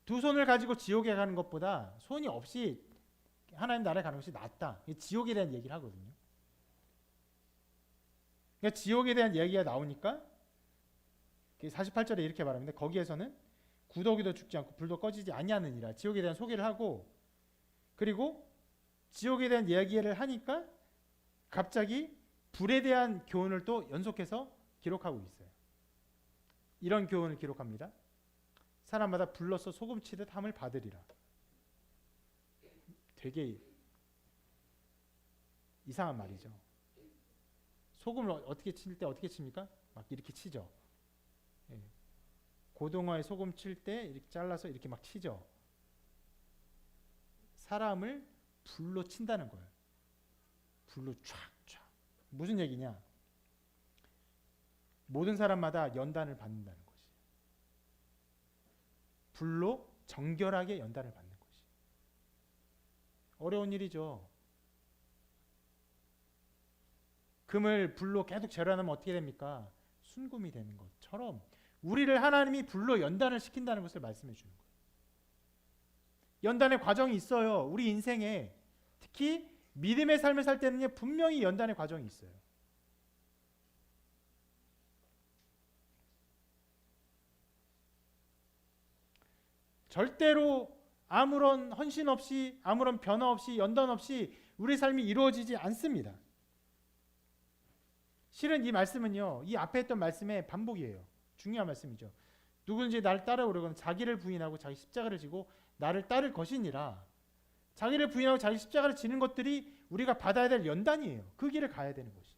두 손을 가지고 지옥에 가는 것보다 손이 없이 하나님 나라에 가는 것이 낫다. 지옥에 대한 얘기를 하거든요. 그러니까 지옥에 대한 얘기가 나오니까 48절에 이렇게 말합니다. 거기에서는 구더기도 죽지 않고 불도 꺼지지 아니하느니라. 지옥에 대한 소개를 하고, 그리고 지옥에 대한 이야기를 하니까 갑자기 불에 대한 교훈을 또 연속해서 기록하고 있어요. 이런 교훈을 기록합니다. 사람마다 불로써 소금 치듯 함을 받으리라. 되게 이상한 말이죠. 소금을 어떻게 칠 때 어떻게 칩니까? 막 이렇게 치죠. 고등어에 소금 칠 때 이렇게 잘라서 이렇게 막 치죠. 사람을 불로 친다는 거예요. 불로 촥촥. 무슨 얘기냐? 모든 사람마다 연단을 받는다는 것이. 불로 정결하게 연단을 받는 것이. 어려운 일이죠. 금을 불로 계속 재련하면 어떻게 됩니까? 순금이 되는 것처럼 우리를 하나님이 불로 연단을 시킨다는 것을 말씀해 주는 거예요. 연단의 과정이 있어요. 우리 인생에 특히 믿음의 삶을 살 때는요, 분명히 연단의 과정이 있어요. 절대로 아무런 헌신 없이, 아무런 변화 없이, 연단 없이 우리 삶이 이루어지지 않습니다. 실은 이 말씀은요, 이 앞에 했던 말씀의 반복이에요. 중요한 말씀이죠. 누구든지 나를 따라오려거든 자기를 부인하고 자기 십자가를 지고 나를 따를 것이니라. 자기를 부인하고 자기 십자가를 지는 것들이 우리가 받아야 될 연단이에요. 그 길을 가야 되는 것이.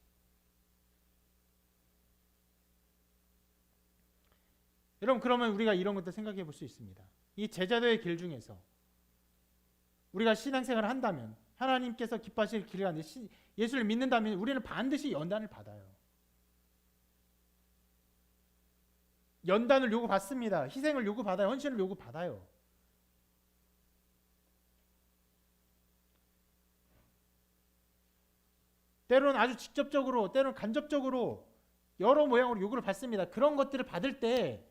여러분, 그러면 우리가 이런 것도 생각해 볼 수 있습니다. 이 제자도의 길 중에서 우리가 신앙생활을 한다면, 하나님께서 기뻐하실 길을 가는데 예수를 믿는다면 우리는 반드시 연단을 받아요. 연단을 요구받습니다. 희생을 요구받아요. 헌신을 요구받아요. 때로는 아주 직접적으로, 때로는 간접적으로 여러 모양으로 요구를 받습니다. 그런 것들을 받을 때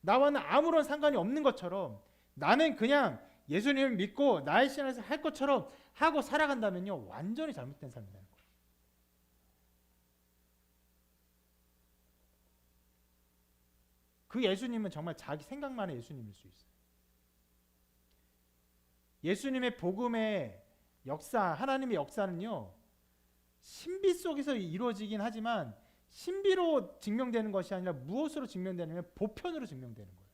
나와는 아무런 상관이 없는 것처럼 나는 그냥 예수님을 믿고 나의 신앙에서 할 것처럼 하고 살아간다면요, 완전히 잘못된 삶이라는 거예요. 그 예수님은 정말 자기 생각만의 예수님일 수 있어요. 예수님의 복음의 역사, 하나님의 역사는요, 신비 속에서 이루어지긴 하지만 신비로 증명되는 것이 아니라 무엇으로 증명되냐면 보편으로 증명되는 거예요.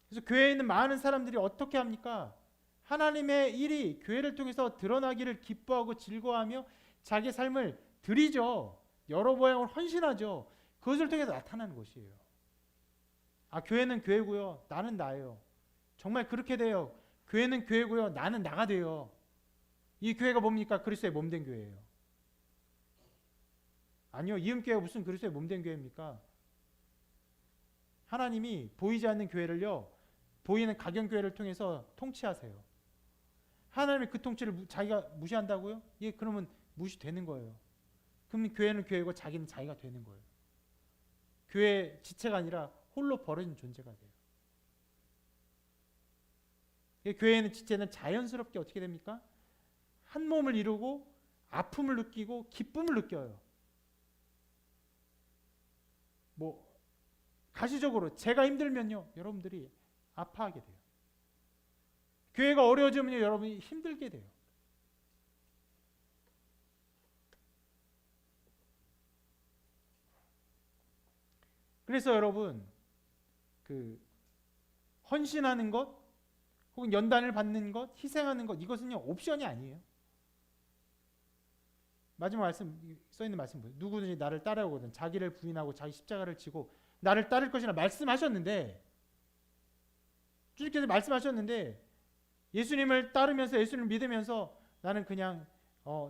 그래서 교회에 있는 많은 사람들이 어떻게 합니까? 하나님의 일이 교회를 통해서 드러나기를 기뻐하고 즐거워하며 자기 삶을 드리죠. 여러 모양으로 헌신하죠. 그것을 통해서 나타나는 것이에요. 아, 교회는 교회고요. 나는 나예요. 정말 그렇게 돼요. 교회는 교회고요. 나는 나가 돼요. 이 교회가 뭡니까? 그리스도의 몸된 교회예요. 아니요. 이음교회가 무슨 그리스도의 몸된 교회입니까? 하나님이 보이지 않는 교회를요, 보이는 가경교회를 통해서 통치하세요. 하나님이 그 통치를 자기가 무시한다고요? 예, 그러면 무시되는 거예요. 그럼 교회는 교회고 자기는 자기가 되는 거예요. 교회 지체가 아니라 홀로 벌어진 존재가 돼요. 교회는 지체는 자연스럽게 어떻게 됩니까? 한 몸을 이루고 아픔을 느끼고 기쁨을 느껴요. 가시적으로 제가 힘들면요, 여러분들이 아파하게 돼요. 교회가 어려워지면요, 여러분이 힘들게 돼요. 그래서 여러분, 헌신하는 것, 혹은 연단을 받는 것, 희생하는 것, 이것은요, 옵션이 아니에요. 마지막 말씀, 써있는 말씀 보세요. 누구든지 나를 따라오거든 자기를 부인하고 자기 십자가를 지고 나를 따를 것이라 말씀하셨는데, 주님께서 말씀하셨는데, 예수님을 따르면서, 예수님을 믿으면서 나는 그냥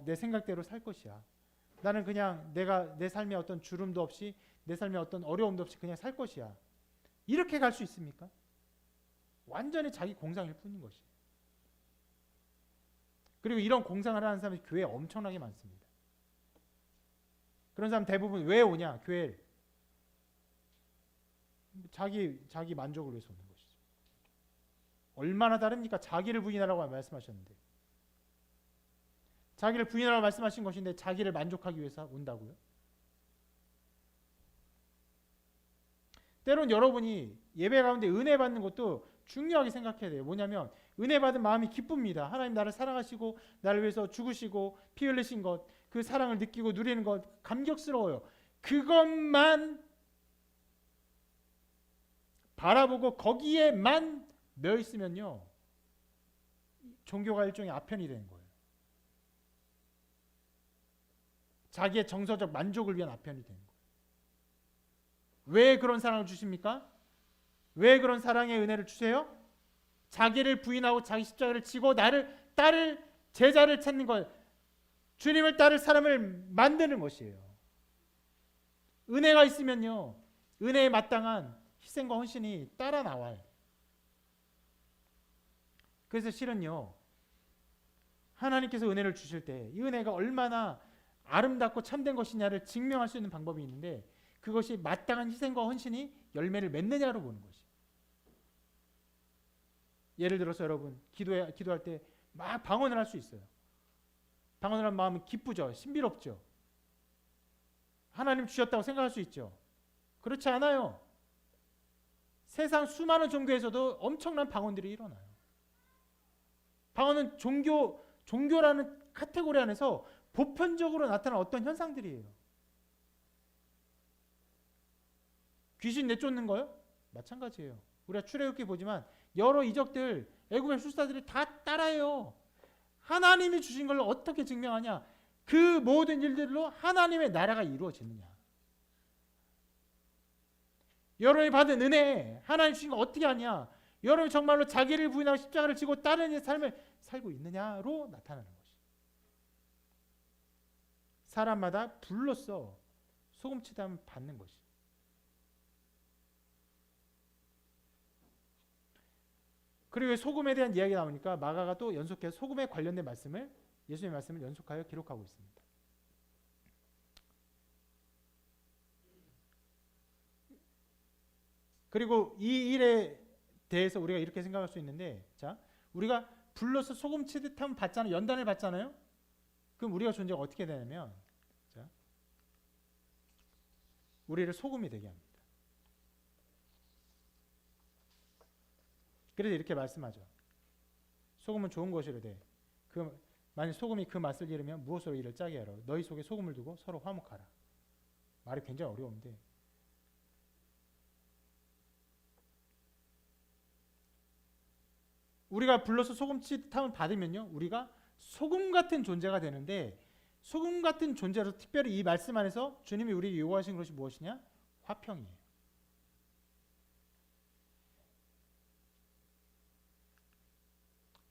내 생각대로 살 것이야. 나는 그냥 내 삶에 어떤 주름도 없이, 내 삶에 어떤 어려움도 없이 그냥 살 것이야. 이렇게 갈 수 있습니까? 완전히 자기 공상일 뿐인 것이에요. 그리고 이런 공상을 하는 사람이 교회에 엄청나게 많습니다. 그런 사람 대부분 왜 오냐? 교회에 자기 만족을 위해서 오는 것이죠. 얼마나 다릅니까? 자기를 부인하라고 말씀하셨는데, 자기를 부인하라고 말씀하신 것인데 자기를 만족하기 위해서 온다고요? 때론 여러분이 예배 가운데 은혜 받는 것도 중요하게 생각해야 돼요. 뭐냐면 은혜 받은 마음이 기쁩니다. 하나님 나를 사랑하시고 나를 위해서 죽으시고 피 흘리신 것, 그 사랑을 느끼고 누리는 것 감격스러워요. 그것만 바라보고 거기에만 매여 있으면요, 종교가 일종의 아편이 되는 거예요. 자기의 정서적 만족을 위한 아편이 되는 거예요. 왜 그런 사랑을 주십니까? 왜 그런 사랑의 은혜를 주세요? 자기를 부인하고 자기 십자가를 지고 나를 따를 제자를 찾는 것, 주님을 따를 사람을 만드는 것이에요. 은혜가 있으면요, 은혜에 마땅한 희생과 헌신이 따라 나와요. 그래서 실은요, 하나님께서 은혜를 주실 때 이 은혜가 얼마나 아름답고 참된 것이냐를 증명할 수 있는 방법이 있는데, 그것이 마땅한 희생과 헌신이 열매를 맺느냐로 보는 것이. 예를 들어서 여러분 기도할 때 막 방언을 할 수 있어요. 방언을 한 마음은 기쁘죠. 신비롭죠. 하나님 주셨다고 생각할 수 있죠. 그렇지 않아요. 세상 수많은 종교에서도 엄청난 방언들이 일어나요. 방언은 종교라는 카테고리 안에서 보편적으로 나타난 어떤 현상들이에요. 귀신 내쫓는 거요? 마찬가지예요. 우리가 출애굽기 보지만 여러 이적들 애굽의 술사들이 다 따라해요. 하나님이 주신 걸 어떻게 증명하냐? 그 모든 일들로 하나님의 나라가 이루어지느냐? 여러분이 받은 은혜, 하나님 주신 거 어떻게 하냐? 여러분이 정말로 자기를 부인하고 십자가를 지고 따르는 삶을 살고 있느냐로 나타나는 것이. 사람마다 불로써 소금치담을 받는 것이. 그리고 소금에 대한 이야기가 나오니까 마가가 또 연속해서 소금에 관련된 말씀을, 예수님의 말씀을 연속하여 기록하고 있습니다. 그리고 이 일에 대해서 우리가 이렇게 생각할 수 있는데, 자, 우리가 불로서 소금 치듯 하면 받잖아요. 연단을 받잖아요. 그럼 우리가 존재가 어떻게 되냐면, 자, 우리를 소금이 되게 합니다. 그래서 이렇게 말씀하죠. 소금은 좋은 것이로되 만약 소금이 그 맛을 잃으면 무엇으로 이를 짜게 하라. 너희 속에 소금을 두고 서로 화목하라. 말이 굉장히 어려운데, 우리가 불러서 소금치탐을 받으면요, 우리가 소금 같은 존재가 되는데, 소금 같은 존재로 특별히 이 말씀 안에서 주님이 우리에게 요구하신 것이 무엇이냐? 화평이에요.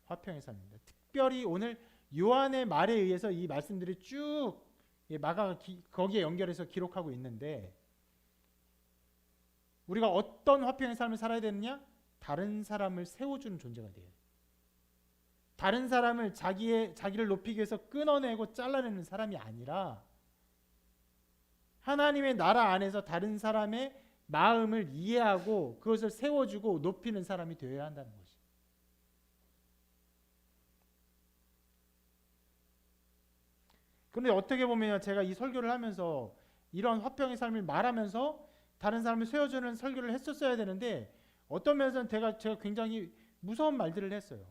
화평의 삶입니다. 특별히 오늘 요한의 말에 의해서 이 말씀들이 쭉 마가가 거기에 연결해서 기록하고 있는데, 우리가 어떤 화평의 삶을 살아야 되느냐? 다른 사람을 세워주는 존재가 돼요. 다른 사람을 자기를 높이기 위해서 끊어내고 잘라내는 사람이 아니라, 하나님의 나라 안에서 다른 사람의 마음을 이해하고 그것을 세워주고 높이는 사람이 되어야 한다는 것이. 그런데 어떻게 보면 제가 이 설교를 하면서 이런 화평의 삶을 말하면서 다른 사람을 세워주는 설교를 했었어야 되는데, 어떤 면에서는 제가 굉장히 무서운 말들을 했어요.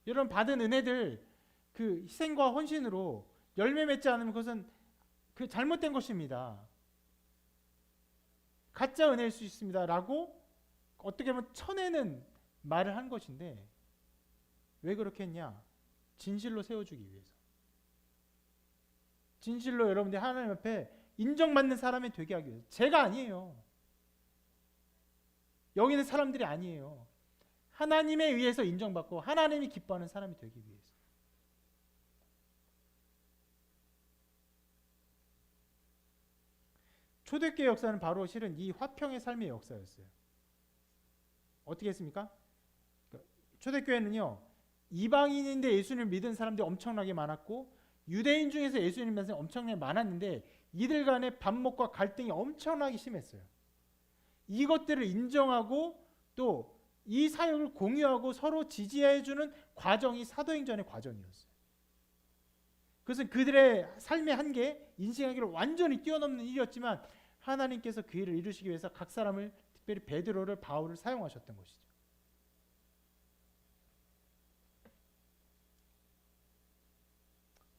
여러분 받은 은혜들 그 희생과 헌신으로 열매 맺지 않으면 그것은 그 잘못된 것입니다. 가짜 은혜일 수 있습니다. 라고 어떻게 보면 쳐내는 말을 한 것인데, 왜 그렇게 했냐? 진실로 세워주기 위해서. 진실로 여러분들이 하나님 앞에 인정받는 사람이 되게 하기 위해서. 제가 아니에요. 여기 있는 사람들이 아니에요. 하나님에 의해서 인정받고 하나님이 기뻐하는 사람이 되기 위해서. 초대교회 역사는 바로 실은 이 화평의 삶의 역사였어요. 어떻게 했습니까? 초대교회는요, 이방인인데 예수님을 믿은 사람들이 엄청나게 많았고, 유대인 중에서 예수님 믿는 사람이 엄청나게 많았는데, 이들 간의 반목과 갈등이 엄청나게 심했어요. 이것들을 인정하고 또 이 사역을 공유하고 서로 지지해주는 과정이 사도행전의 과정이었어요. 그것은 그들의 삶의 한계, 인생의 한계를 완전히 뛰어넘는 일이었지만, 하나님께서 그 일을 이루시기 위해서 각 사람을, 특별히 베드로를, 바울을 사용하셨던 것이죠.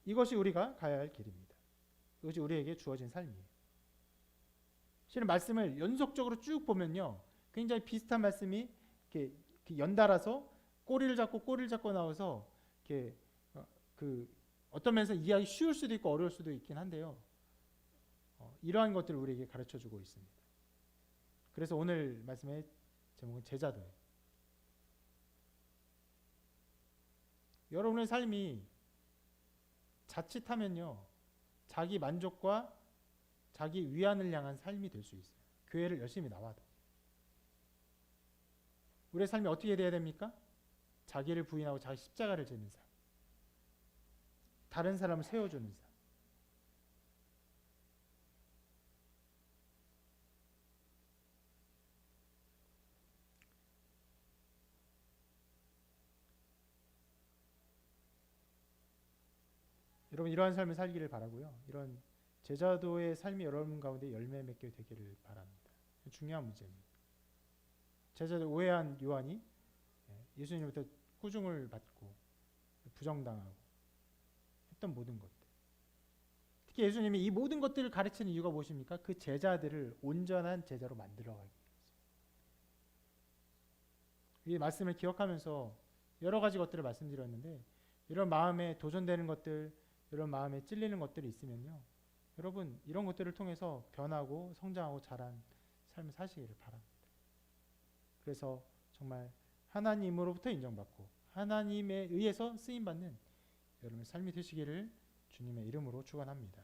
이것이 우리가 가야 할 길입니다. 이것이 우리에게 주어진 삶이에요. 실은 말씀을 연속적으로 쭉 보면요, 굉장히 비슷한 말씀이 이렇게 연달아서 꼬리를 잡고 나와서 이렇게 어떤 면에서 이해하기 쉬울 수도 있고 어려울 수도 있긴 한데요, 이러한 것들을 우리에게 가르쳐주고 있습니다. 그래서 오늘 말씀의 제목은 제자도예요. 여러분의 삶이 자칫하면요, 자기 만족과 자기 위안을 향한 삶이 될 수 있어요. 교회를 열심히 나와도. 우리의 삶이 어떻게 돼야 됩니까? 자기를 부인하고 자기 십자가를 지는 삶. 다른 사람을 세워주는 삶. 여러분 이러한 삶을 살기를 바라고요. 이런 제자도의 삶이 여러분 가운데 열매 맺게 되기를 바랍니다. 중요한 문제입니다. 제자들 오해한 요한이 예수님부터 꾸중을 받고 부정당하고 했던 모든 것들. 특히 예수님이 이 모든 것들을 가르치는 이유가 무엇입니까? 그 제자들을 온전한 제자로 만들어가기 위해서. 이 말씀을 기억하면서 여러 가지 것들을 말씀드렸는데 이런 마음에 도전되는 것들, 이런 마음에 찔리는 것들이 있으면요. 여러분 이런 것들을 통해서 변하고 성장하고 자란 삶을 사시기를 바랍니다. 그래서 정말 하나님으로부터 인정받고 하나님에 의해서 쓰임받는 여러분의 삶이 되시기를 주님의 이름으로 축원합니다.